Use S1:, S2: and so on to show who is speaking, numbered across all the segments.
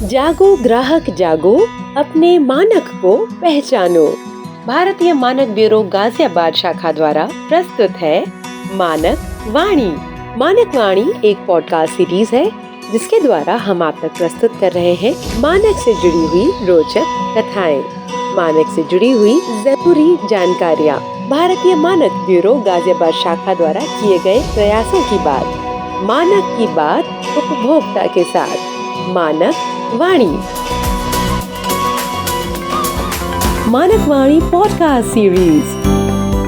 S1: जागो ग्राहक जागो, अपने मानक को पहचानो। भारतीय मानक ब्यूरो गाजियाबाद शाखा द्वारा प्रस्तुत है मानक वाणी। मानक वाणी एक पॉडकास्ट सीरीज है जिसके द्वारा हम आप तक प्रस्तुत कर रहे हैं मानक से जुड़ी हुई रोचक कथाएं, मानक से जुड़ी हुई जरूरी जानकारियाँ। भारतीय मानक ब्यूरो गाजियाबाद शाखा द्वारा किए गए प्रयासों की बात, मानक की बात उपभोक्ता के साथ। मानक वाणी। मानक वाणी podcast series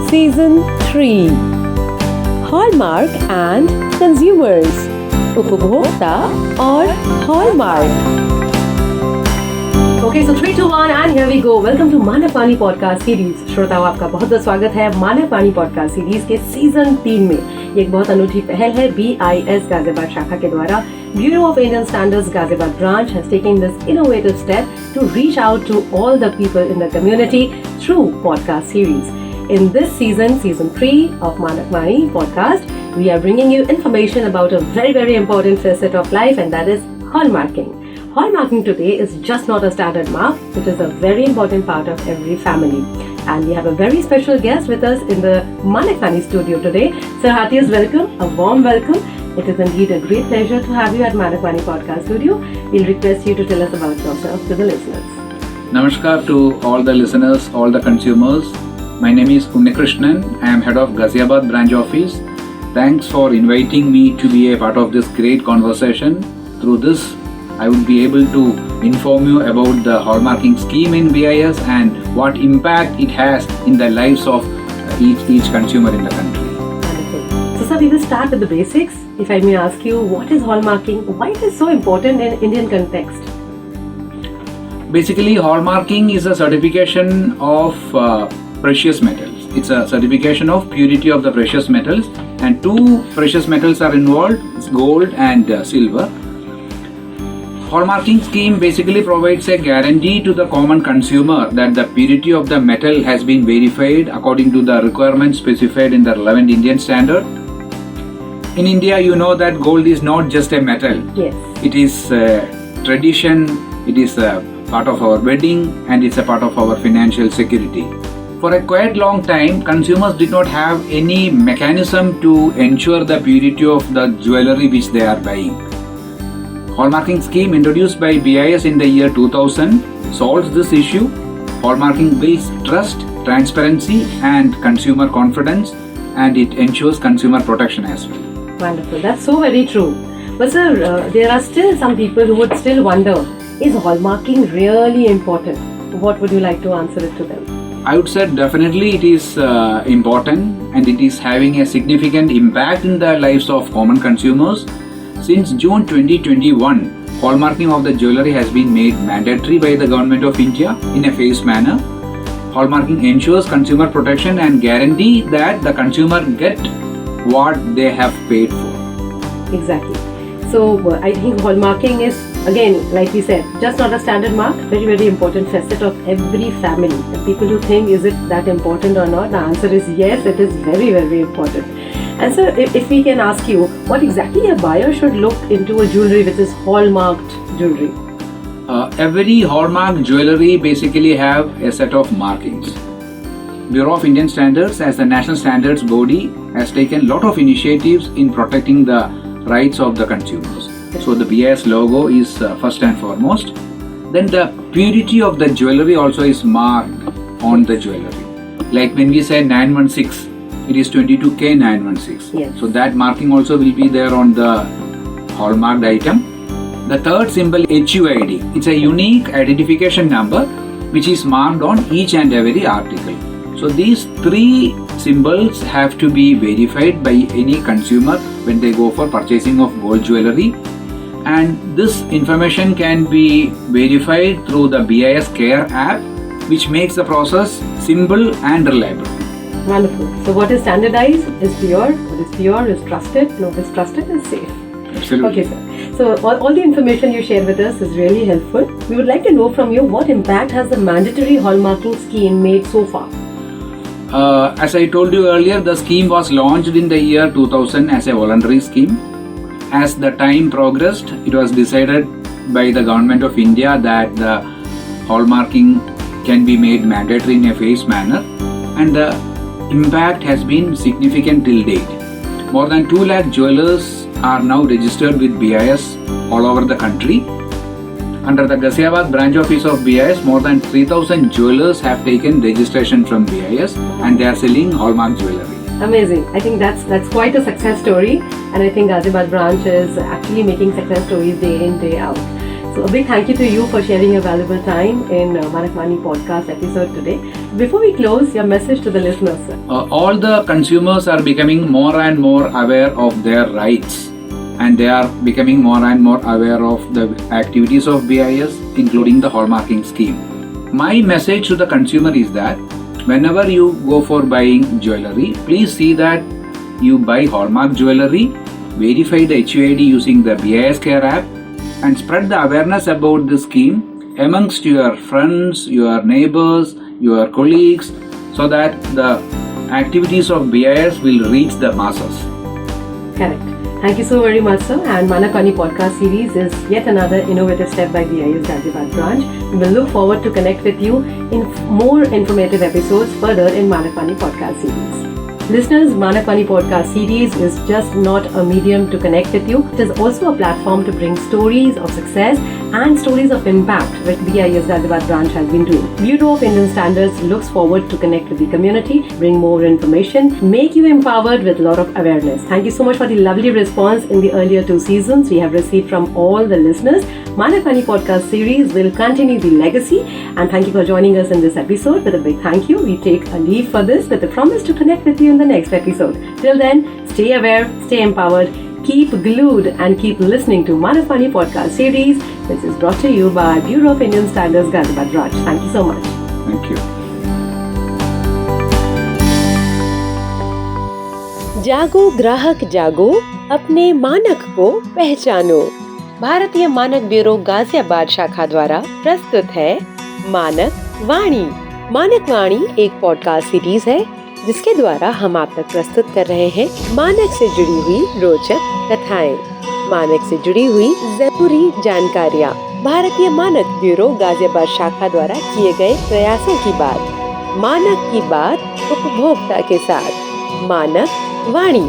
S1: season 3, hallmark and consumers, उपभोक्ता और hallmark. Okay, so 3, 2, 1 and here we go. Welcome to मानक वाणी पॉडकास्ट सीरीज। श्रोताओं, आपका बहुत बहुत स्वागत है मानक वाणी पॉडकास्ट सीरीज के सीजन 3 में। ये एक बहुत अनूठी पहल है BIS गाजियाबाद शाखा के द्वारा। Bureau of Indian Standards Ghaziabad branch has taken this innovative step to reach out to all the people in the community through podcast series. In this season 3 of Manak Vani podcast, we are bringing you information about a very, very important facet of life, and that is hallmarking. Hallmarking today is just not a standard mark, it is a very important part of every family. And we have a very special guest with us in the Manak Vani studio today. Sir, heartiest welcome, a warm welcome. It is indeed a great pleasure to have you at Manak Vani podcast studio. We'll request you to tell us about yourself to the listeners.
S2: Namaskar to all the listeners, all the consumers. My name is Unnikrishnan. I am head of Ghaziabad branch office. Thanks for inviting me to be a part of this great conversation. Through this, I would be able to inform you about the hallmarking scheme in BIS and what impact it has in the lives of each consumer in the country.
S1: Wonderful. So, sir, we will start with the basics. If I may ask you, what is hallmarking? Why it is so important in Indian context?
S2: Basically, hallmarking is a certification of precious metals. It's a certification of purity of the precious metals, and two precious metals are involved, it's gold and silver. Hallmarking scheme basically provides a guarantee to the common consumer that the purity of the metal has been verified according to the requirements specified in the relevant Indian standard. In India, you know that gold is not just a metal.
S1: Yes.
S2: It is a tradition, it is a part of our wedding, and it's a part of our financial security. For a quite long time, consumers did not have any mechanism to ensure the purity of the jewelry which they are buying. Hallmarking scheme introduced by BIS in the year 2000 solves this issue. Hallmarking builds trust, transparency and consumer confidence, and it ensures consumer protection as well.
S1: Wonderful. That's so very true. But sir, there are still some people who would still wonder, is hallmarking really important? What would you like to answer it to them?
S2: I would say definitely it is important, and it is having a significant impact in the lives of common consumers. Since June 2021, hallmarking of the jewelry has been made mandatory by the Government of India in a phased manner. Hallmarking ensures consumer protection and guarantee that the consumer get what they have paid for.
S1: Exactly. So I think hallmarking is, again, like we said, just not a standard mark, very, very important facet of every family. The people who think, is it that important or not? The answer is yes, it is very, very important. And sir, if we can ask you, what exactly a buyer should look into a jewelry which is hallmarked jewelry?
S2: Every hallmark jewelry basically have a set of markings. Bureau of Indian Standards as the national standards body has taken a lot of initiatives in protecting the rights of the consumers. So the BIS logo is first and foremost. Then the purity of the jewelry also is marked on the jewelry. Like when we say 916, it is 22K 916.
S1: Yes.
S2: So that marking also will be there on the hallmarked item. The third symbol, HUID, it's a unique identification number which is marked on each and every article. So these three symbols have to be verified by any consumer when they go for purchasing of gold jewelry, and this information can be verified through the BIS Care app, which makes the process simple and reliable.
S1: Wonderful. So what is standardized is pure, what is pure is trusted, and what is trusted is safe.
S2: Absolutely.
S1: Okay, sir. So all the information you shared with us is really helpful. We would like to know from you, what impact has the mandatory hallmarking scheme made so far?
S2: As I told you earlier, the scheme was launched in the year 2000 as a voluntary scheme. As the time progressed, it was decided by the government of India that the hallmarking can be made mandatory in a phased manner, and the impact has been significant till date. More than 2 lakh jewelers are now registered with BIS all over the country. Under the Ghaziabad branch office of BIS, more than 3,000 jewelers have taken registration from BIS and they are selling hallmark jewelry.
S1: Amazing. I think that's quite a success story, and I think Ghaziabad branch is actually making success stories day in, day out. So a big thank you to you for sharing your valuable time in Manak Vani podcast episode today. Before we close, your message to the listeners, sir.
S2: All the consumers are becoming more and more aware of their rights, and they are becoming more and more aware of the activities of BIS, including the hallmarking scheme. My message to the consumer is that whenever you go for buying jewelry, please see that you buy hallmark jewelry, verify the HUID using the BIS Care app, and spread the awareness about the scheme amongst your friends, your neighbors, your colleagues, so that the activities of BIS will reach the masses.
S1: Correct. Thank you so very much, sir. And Manak Vani podcast series is yet another innovative step by BIS Ghaziabad branch. We will look forward to connect with you in more informative episodes further in Manak Vani podcast series. Listeners, Manak Vani podcast series is just not a medium to connect with you. It is also a platform to bring stories of success and stories of impact which BIS Ghaziabad branch has been doing. Bureau of Indian Standards looks forward to connect with the community, bring more information, make you empowered with a lot of awareness. Thank you so much for the lovely response in the earlier 2 seasons we have received from all the listeners. Manak Vani podcast series will continue the legacy, and thank you for joining us in this episode. With a big thank you, we take a leave for this with a promise to connect with you in the next episode. Till then, stay aware, stay empowered, keep glued, and keep listening to Manak Vani podcast series. This is brought to you by Bureau of Indian Standards Ghaziabad branch. Thank you so much.
S2: Thank you.
S1: जागो ग्राहक जागो, अपने मानक को पहचानो। भारतीय मानक bureau Ghaziabad शाखा द्वारा प्रस्तुत है मानक वाणी। मानक वाणी एक पॉडकास्ट सीरीज है जिसके द्वारा हम आप तक प्रस्तुत कर रहे हैं मानक से जुड़ी हुई रोचक कथाएं, मानक से जुड़ी हुई जरूरी जानकारियाँ। भारतीय मानक ब्यूरो गाजियाबाद शाखा द्वारा किए गए प्रयासों की बात, मानक की बात उपभोक्ता के साथ। मानक वाणी।